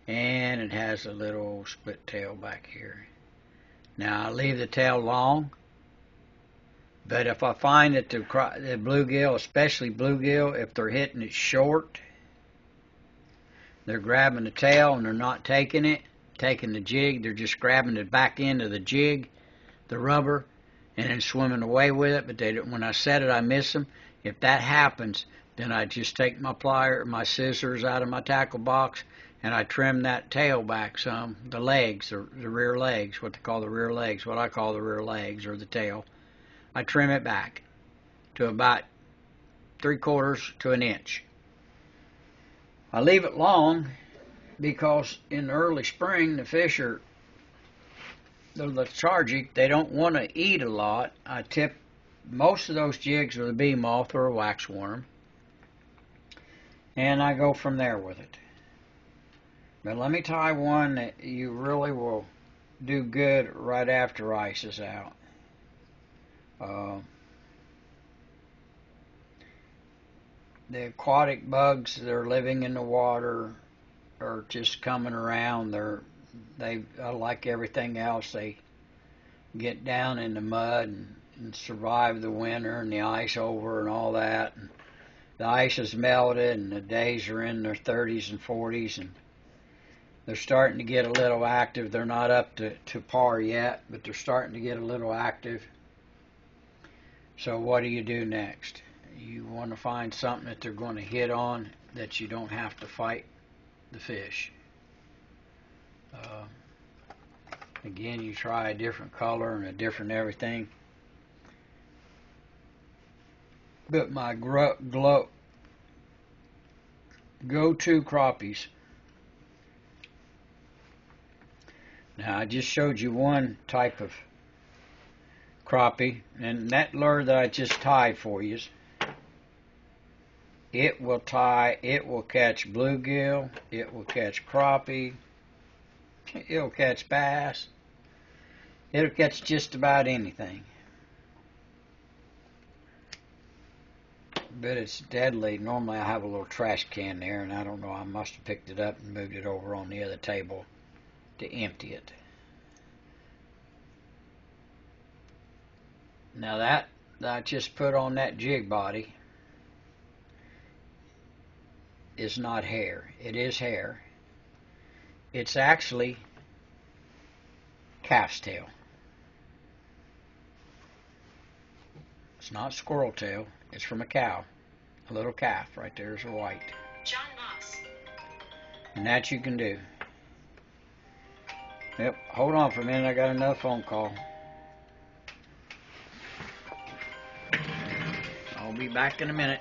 And it has a little split tail back here. Now I leave the tail long, but if I find that the bluegill, especially bluegill, if they're hitting it short, they're grabbing the tail and they're not taking the jig, they're just grabbing the back end of the jig, the rubber, and then swimming away with it, but they don't, when I set it, I miss them. If that happens, then I just take my plier, my scissors out of my tackle box, and I trim that tail back some, the legs, the rear legs, what they call the rear legs, what I call the rear legs, or the tail. I trim it back to about 3/4 to an inch. I leave it long because in the early spring, the fish are lethargic. They don't want to eat a lot. I tip most of those jigs with a bee moth or a waxworm, and I go from there with it. But let me tie one that you really will do good right after ice is out. The aquatic bugs that are living in the water are just coming around. They like everything else. They get down in the mud and survive the winter and the ice over and all that. And the ice is melted and the days are in their 30s and 40s, and they're starting to get a little active. They're not up to par yet, but they're starting to get a little active. So what do you do next? You want to find something that they're going to hit on, that you don't have to fight the fish. Again, you try a different color and a different everything. But my go-to crappies. Now, I just showed you one type of crappie, and that lure that I just tied for you, it will catch bluegill, it will catch crappie, it'll catch bass, it'll catch just about anything. But it's deadly. Normally I have a little trash can there, and I don't know, I must have picked it up and moved it over on the other table to empty it. Now that I just put on that jig body is not hair. It is hair. It's actually calf's tail. It's not squirrel tail. It's from a cow. A little calf. Right there is a white. John Moss. And that you can do. Yep. Hold on for a minute. I got another phone call. I'll be back in a minute.